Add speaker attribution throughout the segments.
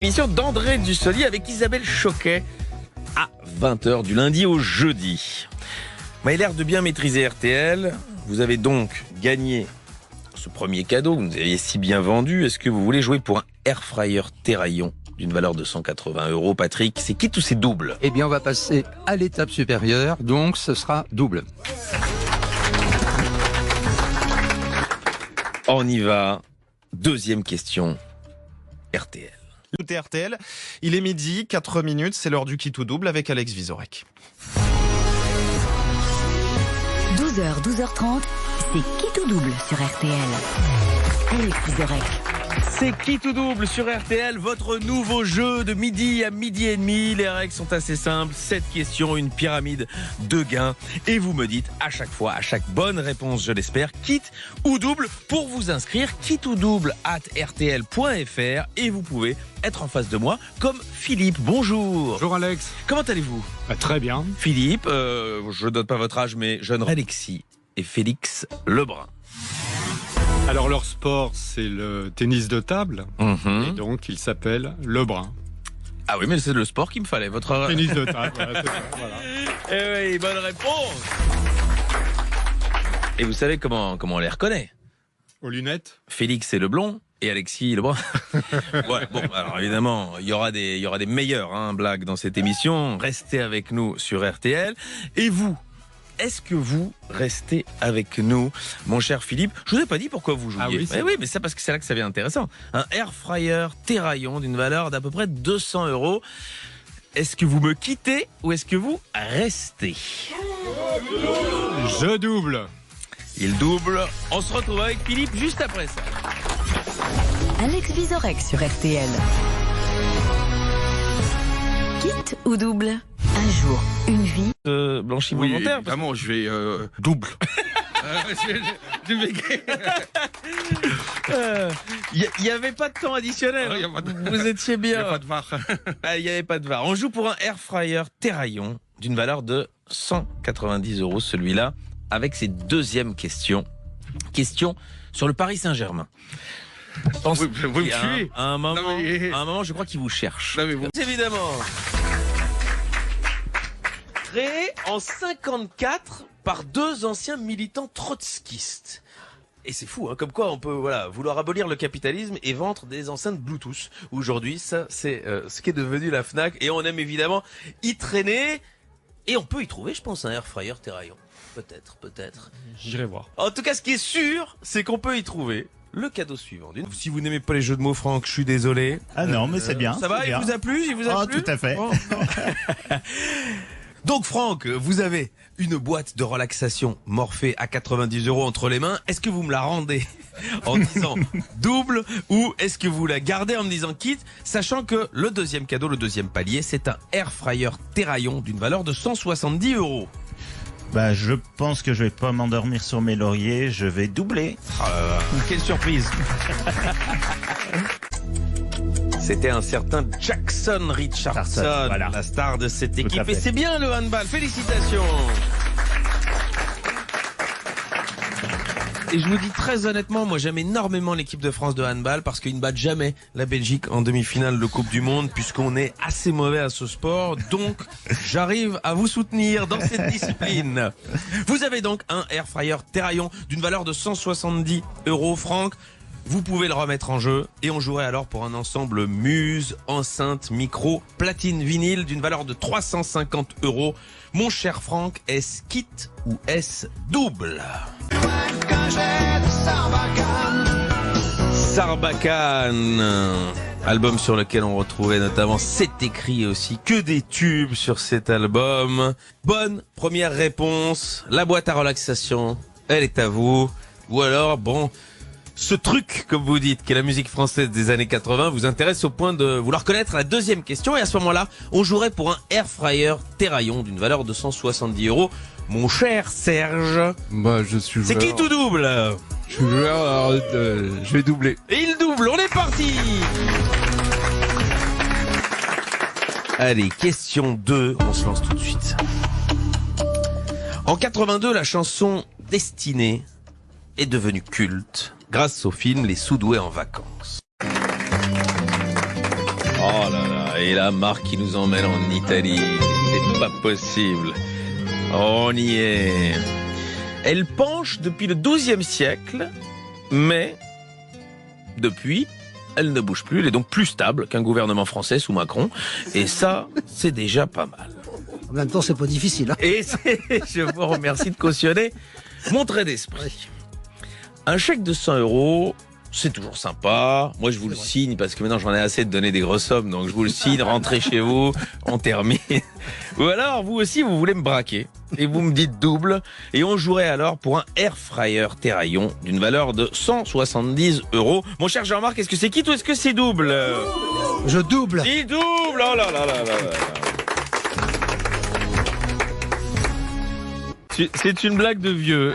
Speaker 1: Émission d'André Dussolier avec Isabelle Choquet à 20h du lundi au jeudi. Vous avez l'air de bien maîtriser RTL. Vous avez donc gagné ce premier cadeau que vous nous aviez si bien vendu. Est-ce que vous voulez jouer pour un air fryer Terraillon d'une valeur de 180 €? Patrick, c'est quitte ou c'est double?
Speaker 2: Eh bien, on va passer à l'étape supérieure, donc ce sera double.
Speaker 1: On y va. Deuxième question. RTL.
Speaker 3: Tout est RTL. Il est midi, 4 minutes, c'est l'heure du Qui tout double avec Alex Vizorek.
Speaker 4: 12h, 12h30, c'est Qui tout double sur RTL. Alex Vizorek.
Speaker 1: C'est Qui tout double sur RTL, votre nouveau jeu de midi à midi et demi. Les règles sont assez simples. 7 questions, une pyramide de gains. Et vous me dites à chaque fois, à chaque bonne réponse, je l'espère, quitte ou double. Pour vous inscrire, quitte ou double @rtl.fr. Et vous pouvez être en face de moi comme Philippe. Bonjour.
Speaker 5: Bonjour Alex.
Speaker 1: Comment allez-vous?
Speaker 5: Très bien.
Speaker 1: Philippe, je ne donne pas votre âge, mais jeune Alexis et Félix Lebrun.
Speaker 5: Alors leur sport, c'est le tennis de table. Et donc il s'appelle Lebrun.
Speaker 1: Ah oui, mais c'est le sport qu'il me fallait. Votre
Speaker 5: Tennis de table, voilà, c'est ça, voilà.
Speaker 1: Eh oui, bonne réponse. Et vous savez comment on les reconnaît?
Speaker 5: Aux lunettes.
Speaker 1: Félix c'est le blond et Alexis le brun. Ouais, bon, alors évidemment, il y aura des meilleures blagues dans cette émission. Restez avec nous sur RTL. Et vous, est-ce que vous restez avec nous, mon cher Philippe? Je vous ai pas dit pourquoi vous jouiez.
Speaker 5: Ah oui,
Speaker 1: oui, mais ça parce que c'est là que ça devient intéressant. Un air fryer Terraillon d'une valeur d'à peu près 200 €. Est-ce que vous me quittez ou est-ce que vous restez?
Speaker 5: Je double.
Speaker 1: Il double. On se retrouve avec Philippe juste après ça.
Speaker 4: Alex Vizorek sur RTL. Quitte ou double? Un jour, une vie.
Speaker 1: Blanchiment
Speaker 6: Oui,
Speaker 1: dentaire.
Speaker 6: évidemment, je vais double.
Speaker 1: Il n'y avait pas de temps additionnel.
Speaker 6: Y a pas de-
Speaker 1: Vous étiez bien.
Speaker 6: Il n'y a pas de VAR.
Speaker 1: Il n'y avait pas de VAR. On joue pour un air fryer Terraillon d'une valeur de 190 €, celui-là, avec ses deuxième questions. Question sur le Paris Saint-Germain.
Speaker 6: Vous me tuez.
Speaker 1: À un moment,
Speaker 6: Non, mais-
Speaker 1: je crois qu'il vous cherche.
Speaker 6: Non, mais vous-
Speaker 1: Évidemment. Créé en 54 par deux anciens militants trotskistes. Et c'est fou, comme quoi on peut vouloir abolir le capitalisme et vendre des enceintes Bluetooth. Aujourd'hui, ça c'est ce qui est devenu la Fnac et on aime évidemment y traîner. Et on peut y trouver, je pense, un air fryer Terraillon. Peut-être.
Speaker 5: J'irai voir.
Speaker 1: En tout cas, ce qui est sûr, c'est qu'on peut y trouver le cadeau suivant. Si vous n'aimez pas les jeux de mots, Franck, je suis désolé.
Speaker 7: Ah non, mais c'est bien.
Speaker 1: Ça va,
Speaker 7: c'est
Speaker 1: il
Speaker 7: bien.
Speaker 1: vous a plu?
Speaker 7: Ah, tout à fait.
Speaker 1: Bon. Donc Franck, vous avez une boîte de relaxation Morphée à 90 € entre les mains. Est-ce que vous me la rendez en disant double ou est-ce que vous la gardez en me disant quitte, sachant que le deuxième cadeau, le deuxième palier, c'est un air fryer Terraillon d'une valeur de 170 €.
Speaker 7: Bah, je pense que je vais pas m'endormir sur mes lauriers. Je vais doubler.
Speaker 1: Quelle surprise. C'était un certain Jackson Richardson,
Speaker 7: Voilà.
Speaker 1: la star de cette
Speaker 7: Tout
Speaker 1: équipe.
Speaker 7: à fait.
Speaker 1: Et c'est bien le handball. Félicitations. Et je vous dis très honnêtement, moi j'aime énormément l'équipe de France de handball parce qu'ils ne battent jamais la Belgique en demi-finale de Coupe du Monde puisqu'on est assez mauvais à ce sport. Donc j'arrive à vous soutenir dans cette discipline. Vous avez donc un air fryer Terraillon d'une valeur de 170 €, Franck. Vous pouvez le remettre en jeu et on jouerait alors pour un ensemble Muse, enceinte, micro, platine, vinyle d'une valeur de 350 €. Mon cher Franck, est-ce quitte ou est-ce double? Sarbacane, album sur lequel on retrouvait notamment C'est écrit aussi, que des tubes sur cet album. Bonne première réponse, la boîte à relaxation, elle est à vous. Ou alors, bon, ce truc, comme vous dites, qui est la musique française des années 80, vous intéresse au point de vouloir connaître la deuxième question. Et à ce moment-là, on jouerait pour un air fryer Terraillon d'une valeur de 170 €. Mon cher Serge,
Speaker 5: Bah je suis
Speaker 1: c'est qui tout double?
Speaker 5: Je suis joueur, alors je vais doubler.
Speaker 1: Et il double, on est parti. Allez, question 2, on se lance tout de suite. En 82, la chanson Destinée est devenue culte grâce au film Les Soudoués en vacances. Oh là là, et la marque qui nous emmène en Italie, c'est pas possible. On y est. Elle penche depuis le XIIe siècle, mais depuis, elle ne bouge plus. Elle est donc plus stable qu'un gouvernement français sous Macron. Et ça, c'est déjà pas mal.
Speaker 8: En même temps, c'est pas difficile. Hein.
Speaker 1: Et je vous remercie de cautionner mon trait d'esprit. Un chèque de 100 €, c'est toujours sympa. Moi, je vous le signe parce que maintenant, j'en ai assez de donner des grosses sommes. Donc, je vous le signe, rentrez chez vous, on termine. Ou alors, vous aussi, vous voulez me braquer. Et vous me dites double. Et on jouerait alors pour un air fryer Terraillon d'une valeur de 170 €. Mon cher Jean-Marc, est-ce que c'est quitte ou est-ce que c'est double?
Speaker 8: Je double.
Speaker 1: Il double. Oh là là là là là. C'est une blague de vieux.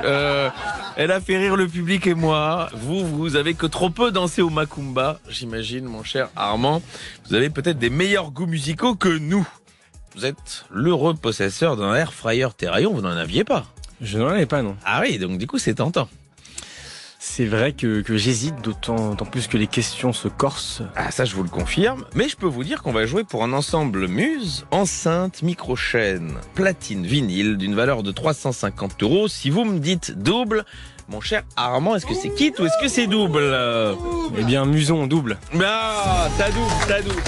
Speaker 1: Elle a fait rire le public et moi. Vous avez que trop peu dansé au Macumba, j'imagine, mon cher Armand. Vous avez peut-être des meilleurs goûts musicaux que nous. Vous êtes l'heureux possesseur d'un air fryer Terraillon, vous n'en aviez pas.
Speaker 9: Je n'en avais pas, non.
Speaker 1: Ah oui, donc du coup c'est tentant.
Speaker 9: C'est vrai que j'hésite, d'autant plus que les questions se corsent.
Speaker 1: Ah ça je vous le confirme, mais je peux vous dire qu'on va jouer pour un ensemble Muse, enceinte, micro-chaîne, platine, vinyle d'une valeur de 350 €. Si vous me dites double, mon cher Armand, est-ce que c'est quitte ou est-ce que c'est double?
Speaker 9: Eh bien, Muson, double.
Speaker 1: Ah, t'as double.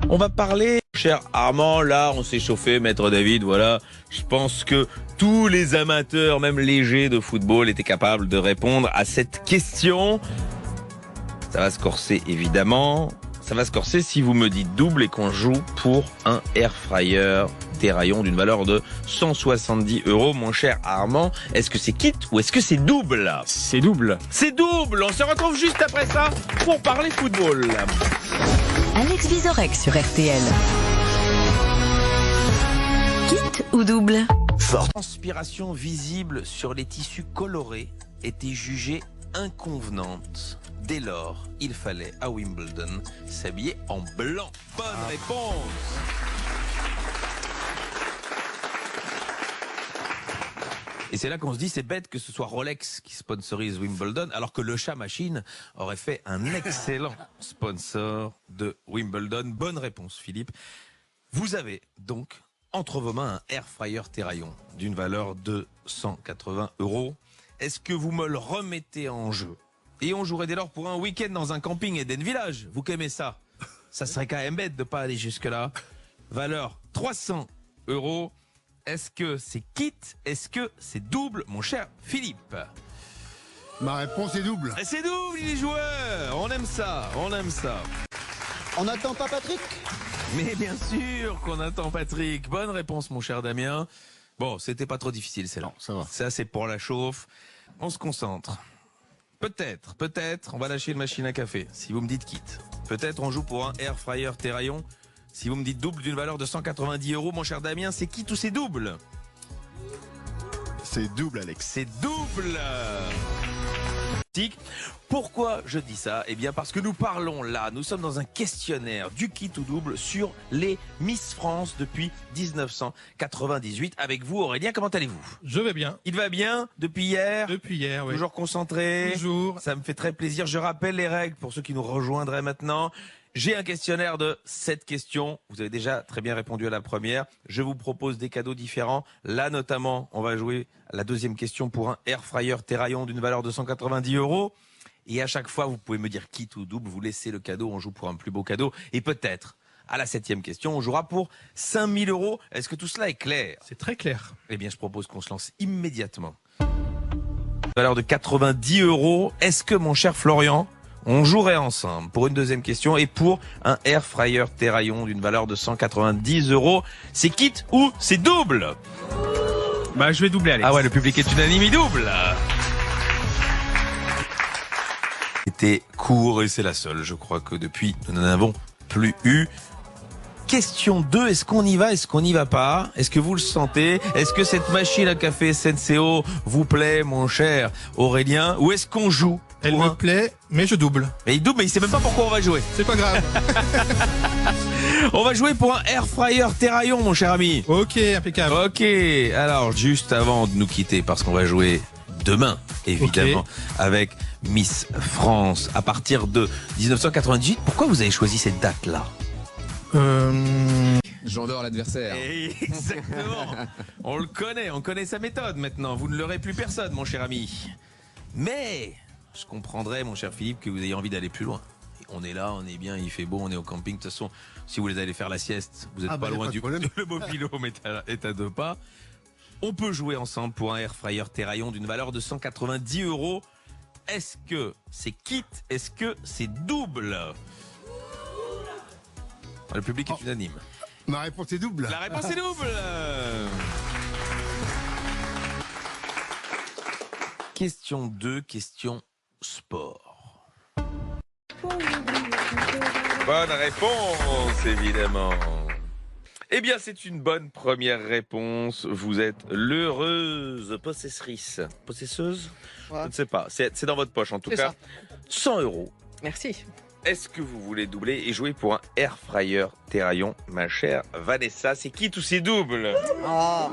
Speaker 1: On va parler, cher Armand, là on s'est chauffé, maître David, voilà. Je pense que tous les amateurs, même légers de football, étaient capables de répondre à cette question. Ça va se corser évidemment. Ça va se corser si vous me dites double et qu'on joue pour un air fryer Terraillon d'une valeur de 170 €. Mon cher Armand, est-ce que c'est quitte ou est-ce que c'est double?
Speaker 9: C'est double.
Speaker 1: C'est double. On se retrouve juste après ça pour parler football.
Speaker 4: Alex Vizorek sur RTL. Quitte ou double?
Speaker 1: Transpiration visible sur les tissus colorés était jugée inconvenante. Dès lors, il fallait à Wimbledon s'habiller en blanc. Bonne réponse. Et c'est là qu'on se dit, c'est bête que ce soit Rolex qui sponsorise Wimbledon, alors que le Chat Machine aurait fait un excellent sponsor de Wimbledon. Bonne réponse, Philippe. Vous avez donc entre vos mains un air fryer Terraillon d'une valeur de 180 €. Est-ce que vous me le remettez en jeu? Et on jouerait dès lors pour un week-end dans un camping Eden Village. Vous qui aimez ça? Ça serait quand même bête de pas aller jusque-là. Valeur 300 €. Est-ce que c'est quitte? Est-ce que c'est double, mon cher Philippe?
Speaker 10: Ma réponse est double.
Speaker 1: C'est double, les joueurs. On aime ça, on aime ça.
Speaker 8: On n'attend pas Patrick?
Speaker 1: Mais bien sûr qu'on attend Patrick. Bonne réponse, mon cher Damien. Bon, c'était pas trop difficile, c'est là.
Speaker 10: Ça va.
Speaker 1: Ça, c'est pour la chauffe. On se concentre. Peut-être, on va lâcher une machine à café, si vous me dites quitte. Peut-être on joue pour un air fryer Terraillon. Si vous me dites double d'une valeur de 190 €, mon cher Damien, c'est quitte ou c'est double?
Speaker 10: C'est double, Alex.
Speaker 1: C'est double. Pourquoi je dis ça? Eh bien parce que nous parlons là, nous sommes dans un questionnaire du quitte ou double sur les Miss France depuis 1998. Avec vous Aurélien, comment allez-vous?
Speaker 11: Je vais bien.
Speaker 1: Il va bien depuis hier?
Speaker 11: Depuis hier, oui.
Speaker 1: Toujours concentré?
Speaker 11: Toujours.
Speaker 1: Ça me fait très plaisir. Je rappelle les règles pour ceux qui nous rejoindraient maintenant. J'ai un questionnaire de 7 questions. Vous avez déjà très bien répondu à la première. Je vous propose des cadeaux différents. Là, notamment, on va jouer à la deuxième question pour un air fryer Terraillon d'une valeur de 190 €. Et à chaque fois, vous pouvez me dire quitte ou double. Vous laissez le cadeau. On joue pour un plus beau cadeau. Et peut-être, à la 7e question, on jouera pour 5000 €. Est-ce que tout cela est clair?
Speaker 11: C'est très clair.
Speaker 1: Eh bien, je propose qu'on se lance immédiatement. Valeur de 90 €. Est-ce que, mon cher Florian, on jouerait ensemble pour une deuxième question et pour un air fryer Terraillon d'une valeur de 190 €. C'est quitte ou c'est double?
Speaker 9: Bah, je vais doubler, Alex.
Speaker 1: Ah ouais, le public est unanime, il double. C'était court et c'est la seule. Je crois que depuis, nous n'en avons plus eu. Question 2, est-ce qu'on y va, est-ce qu'on n'y va pas? Est-ce que vous le sentez? Est-ce que cette machine à café Senseo vous plaît, mon cher Aurélien? Ou est-ce qu'on joue?
Speaker 11: Elle me plaît, mais je double.
Speaker 1: Mais il double, mais il sait même pas pourquoi on va jouer.
Speaker 11: C'est pas grave.
Speaker 1: On va jouer pour un air fryer Terraillon, mon cher ami.
Speaker 11: Ok, impeccable.
Speaker 1: Ok, alors juste avant de nous quitter, parce qu'on va jouer demain, évidemment, avec Miss France à partir de 1998. Pourquoi vous avez choisi cette date-là?
Speaker 12: J'endors l'adversaire.
Speaker 1: Exactement. On le connaît, on connaît sa méthode maintenant. Vous ne l'aurez plus personne, mon cher ami. Mais je comprendrais, mon cher Philippe, que vous ayez envie d'aller plus loin. On est là, on est bien, il fait beau, on est au camping. De toute façon, si vous voulez aller faire la sieste, vous n'êtes pas loin du le mobil-home est à 2 pas. On peut jouer ensemble pour un air fryer Terraillon d'une valeur de 190 €. Est-ce que c'est kit? Est-ce que c'est double? Le public est unanime.
Speaker 10: Ma réponse est double.
Speaker 1: La réponse est double. Question 2, question sport. Bonne réponse, évidemment. Eh bien, c'est une bonne première réponse. Vous êtes l'heureuse possessrice. Possesseuse? Ouais. Je ne sais pas. C'est dans votre poche, en tout cas. Ça. 100 €.
Speaker 13: Merci.
Speaker 1: Est-ce que vous voulez doubler et jouer pour un air fryer Terraillon, ma chère Vanessa? C'est qui tous ces doubles?
Speaker 13: Oh,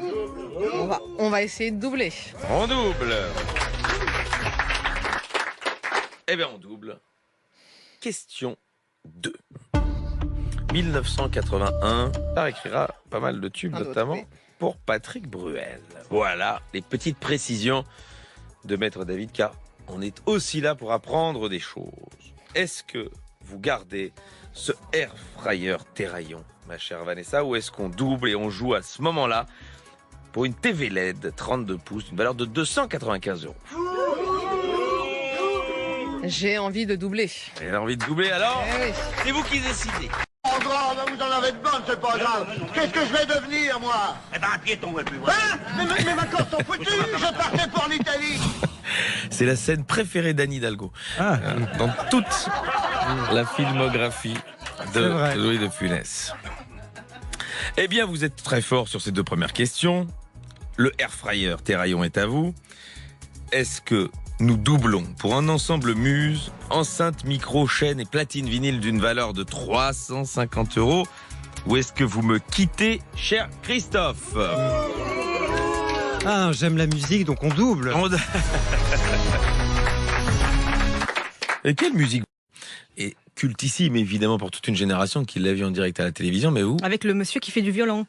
Speaker 13: on va essayer de doubler.
Speaker 1: On double. Eh bien, on double. Question 2. 1981, ça écrira pas mal de tubes, notamment pour Patrick Bruel. Voilà les petites précisions de Maître David, car on est aussi là pour apprendre des choses. Est-ce que vous gardez ce air fryer Terraillon, ma chère Vanessa, ou est-ce qu'on double et on joue à ce moment-là pour une TV LED 32 pouces d'une valeur de 295 €?
Speaker 13: J'ai envie de doubler.
Speaker 1: Elle a envie de doubler, alors
Speaker 13: oui.
Speaker 1: C'est vous qui décidez.
Speaker 8: Oh, grave, vous en avez de bonnes, c'est pas grave. Qu'est-ce que je vais devenir, moi? Eh ben, un piéton, ouais, plus loin. Hein? Mes vacances sont foutues, je partais pour l'Italie.
Speaker 1: C'est la scène préférée d'Anne Hidalgo. Dans toute la filmographie de Louis de Funès. Eh bien, vous êtes très fort sur ces 2 premières questions. Le air fryer Terraillon est à vous. Est-ce que nous doublons pour un ensemble Muse, enceinte, micro, chaîne et platine vinyle d'une valeur de 350 €? Ou est-ce que vous me quittez, cher Christophe?
Speaker 14: Ah, j'aime la musique, donc on double.
Speaker 1: Et quelle musique? Et cultissime, évidemment, pour toute une génération qui l'a vu en direct à la télévision, mais où?
Speaker 13: Avec le monsieur qui fait du violon.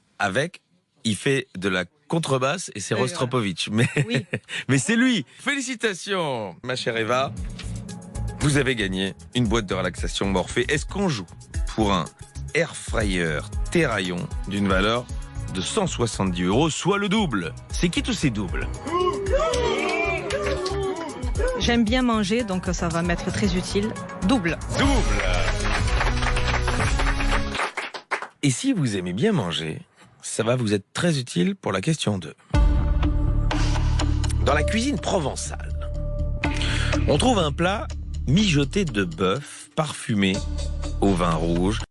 Speaker 1: Il fait de la contrebasse et c'est Rostropovitch. Mais, oui. Mais c'est lui. Félicitations, ma chère Eva. Vous avez gagné une boîte de relaxation Morphée. Est-ce qu'on joue pour un air fryer Terraillon d'une valeur de 170 €, soit le double? C'est qui tous ces doubles?
Speaker 13: J'aime bien manger, donc ça va m'être très utile. Double.
Speaker 1: Double. Et si vous aimez bien manger, ça va vous être très utile pour la question 2. Dans la cuisine provençale, on trouve un plat mijoté de bœuf parfumé au vin rouge